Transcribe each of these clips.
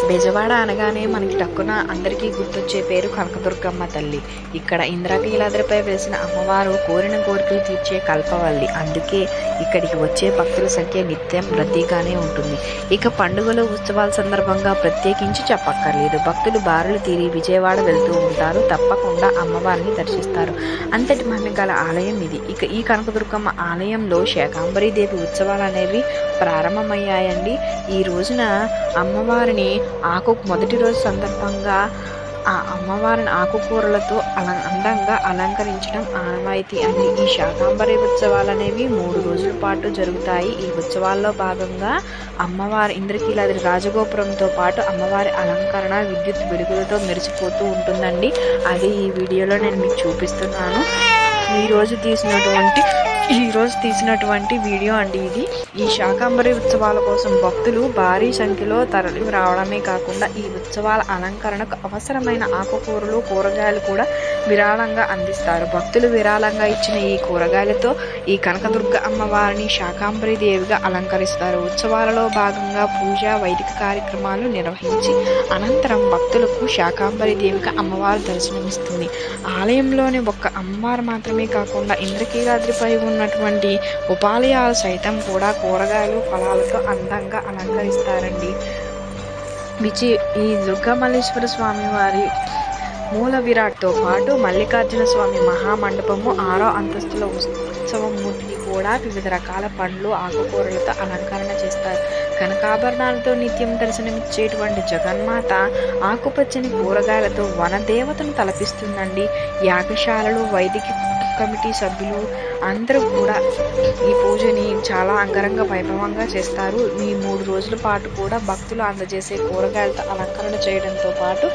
బెజవాడ అనగానే మనకి టక్కున అందరికీ గుర్తొచ్చే పేరు కనకదుర్గమ్మ తల్లి. ఇక్కడ ఇంద్రకీలాద్రిపై వెలిసిన అమ్మవారు కోరిన కోరికలు తీర్చే కల్పవల్లి. అందుకే ఇక్కడికి వచ్చే భక్తుల సంఖ్య నిత్యం రద్దీగానే ఉంటుంది. ఇక పండుగలు ఉత్సవాల సందర్భంగా ప్రత్యేకించి చెప్పక్కర్లేదు. భక్తులు బారులు తీరి విజయవాడ వెళ్తూ ఉంటారు. తప్పకుండా అమ్మవారిని దర్శిస్తారు. అంతటి మహిమ గల ఆలయం ఇది. ఇక ఈ కనకదుర్గమ్మ ఆలయంలో శాకంబరీదేవి ఉత్సవాలు అనేవి ప్రారంభమయ్యాయండి. ఈ రోజున అమ్మవారిని మొదటి రోజు సందర్భంగా ఆ అమ్మవారిని ఆకుకూరలతో అందంగా అలంకరించడం ఆనవాయితీ అండి. ఈ శాకంబరి ఉత్సవాలు అనేవి 3 రోజుల పాటు జరుగుతాయి. ఈ ఉత్సవాల్లో భాగంగా అమ్మవారి ఇంద్రకీలాద్రి రాజగోపురంతో పాటు అమ్మవారి అలంకరణ విద్యుత్ వెలుగులతో మెరిసిపోతూ ఉంటుందండి. అది ఈ వీడియోలో నేను మీకు చూపిస్తున్నాను. ఈరోజు తీసినటువంటి వీడియో అండి ఇది. ఈ శాకంబరి ఉత్సవాల కోసం భక్తులు భారీ సంఖ్యలో తరలి రావడమే కాకుండా ఈ ఉత్సవాల అలంకరణకు అవసరమైన ఆకుకూరలు, కూరగాయలు కూడా విరాళంగా అందిస్తారు. భక్తులు విరాళంగా ఇచ్చిన ఈ కూరగాయలతో ఈ కనకదుర్గ అమ్మవారిని శాకంబరి దేవిగా అలంకరిస్తారు. ఉత్సవాలలో భాగంగా పూజ, వైదిక కార్యక్రమాలు నిర్వహించి అనంతరం భక్తులకు శాకంబరి దేవిగా అమ్మవారు దర్శనమిస్తుంది. ఆలయంలోని ఒక్క అమ్మవారు మాత్రమే కాకుండా ఇంద్రకీలాద్రిపై ఉన్నటువంటి ఉపాలయాలు సైతం కూడా కూరగాయలు, ఫలాలతో అందంగా అలంకరిస్తారండి. ఈ దుర్గామల్లేశ్వర స్వామి వారి మూల విరాట్తో పాటు మల్లికార్జున స్వామి మహామండపము 6వ అంతస్తులో ఉత్సవం మూర్తిని కూడా వివిధ రకాల పండ్లు, ఆకుకూరలతో అలంకరణ చేస్తారు. కనకాభరణాలతో నిత్యం దర్శనమిచ్చేటువంటి జగన్మాత ఆకుపచ్చని కూరగాయలతో వనదేవతను తలపిస్తుందండి. యాగశాలలు, వైదిక కమిటీ సభ్యులు అందరూ కూడా ఈ పూజని చాలా అంగరంగ వైభవంగా చేస్తారు. ఈ 3 రోజుల పాటు కూడా భక్తులు అందజేసే కూరగాయలతో అలంకరణ చేయడంతో పాటు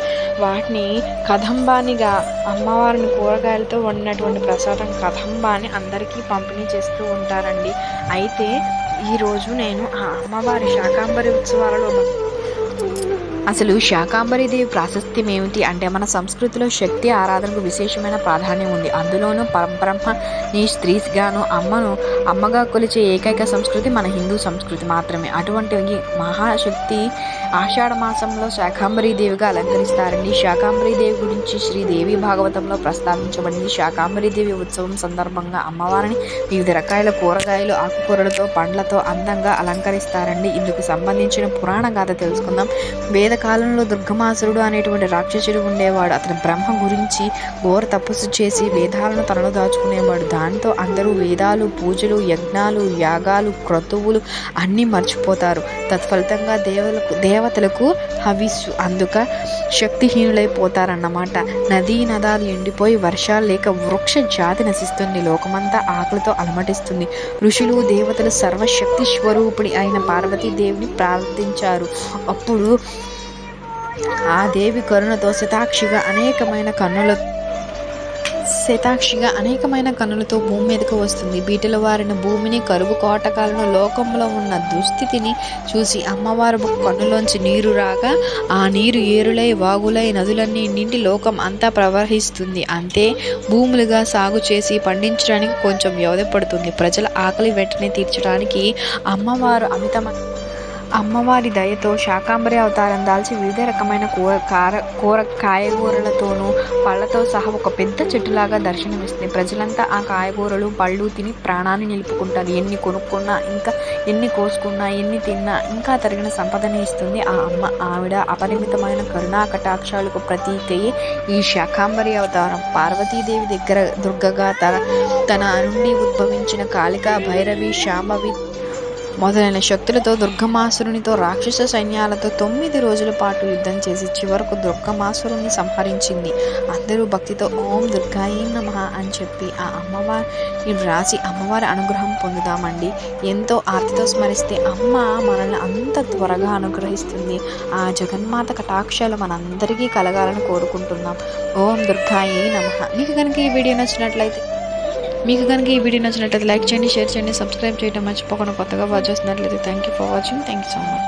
వాటిని కదంబానిగా అమ్మవారిని కూరగాయలతో వండినటువంటి ప్రసాదం కదంబాని అందరికీ పంపిణీ చేస్తూ ఉంటారండి. అయితే ఈరోజు నేను ఆ అమ్మవారి శాకంబరి ఉత్సవాలలో అసలు శాకంబరీదేవి ప్రాశస్త్యం ఏమిటి అంటే, మన సంస్కృతిలో శక్తి ఆరాధనకు విశేషమైన ప్రాధాన్యం ఉంది. అందులోనూ పరబ్రహ్మని స్త్రీగాను అమ్మగా కొలిచే ఏకైక సంస్కృతి మన హిందూ సంస్కృతి మాత్రమే. అటువంటి మహాశక్తి ఆషాఢ మాసంలో శాకంబరీదేవిగా అలంకరిస్తారండి. శాకంబరీదేవి గురించి శ్రీదేవి భాగవతంలో ప్రస్తావించబడింది. శాకంబరీదేవి ఉత్సవం సందర్భంగా అమ్మవారిని వివిధ రకాల కూరగాయలు, ఆకుకూరలతో, పండ్లతో అందంగా అలంకరిస్తారండి. ఇందుకు సంబంధించిన పురాణ గాథ తెలుసుకుందాం. వేదకాలంలో దుర్గమాసురుడు అనేటువంటి రాక్షసుడు ఉండేవాడు. అతను బ్రహ్మ గురించి ఘోర తపస్సు చేసి వేదాలను తనలో దాచుకునేవాడు. దాంతో అందరూ వేదాలు, పూజలు, యజ్ఞాలు, యాగాలు, క్రతువులు అన్నీ మర్చిపోతారు. తత్ఫలితంగా దేవతలకు హవిస్సు అందుక శక్తిహీనులైపోతారన్నమాట. నదీ నదాలు ఎండిపోయి వర్షాలు లేక వృక్ష జాతి నశిస్తుంది. లోకమంతా ఆకలితో అలమటిస్తుంది. ఋషులు, దేవతలు సర్వశక్తి స్వరూపిణి అయిన పార్వతీదేవిని ప్రార్థించారు. అప్పుడు ఆ దేవి కరుణతో శతాక్షిగా అనేకమైన కన్నులతో భూమి మీదకు వస్తుంది. బీటలు వారిన భూమిని, కరువు కోటకాలను, లోకంలో ఉన్న దుస్థితిని చూసి అమ్మవారు కన్నులోంచి నీరు రాగా ఆ నీరు ఏరులై, వాగులై, నదులన్నీ నిండి లోకం అంతా ప్రవహిస్తుంది. అంతే భూములుగా సాగు చేసి పండించడానికి కొంచెం వ్యవధి పడుతుంది. ప్రజల ఆకలి వెంటనే తీర్చడానికి అమ్మవారి దయతో శాకంబరి అవతారం దాల్చి వివిధ రకమైన కాయగూరలతోనూ, పళ్ళతో సహా ఒక పెద్ద చెట్టులాగా దర్శనమిస్తుంది. ప్రజలంతా ఆ కాయగూరలు, పళ్ళు తిని ప్రాణాన్ని నిలుపుకుంటారు. ఎన్ని కొనుక్కున్నా, ఇంకా ఎన్ని కోసుకున్నా, ఎన్ని తిన్నా ఇంకా తరిగిన సంపదని ఇస్తుంది ఆ అమ్మ. ఆవిడ అపరిమితమైన కరుణా కటాక్షాలకు ప్రతీకయే ఈ శాకంబరి అవతారం. పార్వతీదేవి దగ్గర దుర్గగా, తన నుండి ఉద్భవించిన కాళిక, భైరవి, శాంభవి మొదలైన శక్తులతో దుర్గమాసురునితో రాక్షస సైన్యాలతో 9 రోజుల పాటు యుద్ధం చేసి చివరకు దుర్గమాసురుని సంహరించింది. అందరూ భక్తితో ఓం దుర్గాయే నమః అని చెప్పి ఆ అమ్మవారిని వ్రాసి అమ్మవారి అనుగ్రహం పొందుదామండి. ఎంతో ఆర్తితో స్మరిస్తే అమ్మ మనల్ని అంత త్వరగా అనుగ్రహిస్తుంది. ఆ జగన్మాత కటాక్షాలు మనందరికీ కలగాలని కోరుకుంటున్నాం. ఓం దుర్గాయే నమః. మీకు కనుక ఈ వీడియో నచ్చినట్లయితే లైక్ చేయండి, షేర్ చేయండి, సబ్స్క్రైబ్ చేయడం మర్చిపోకుండా. కొత్తగా వాచ్ చేస్తున్నట్లయితే thank you for watching. Thank you so much.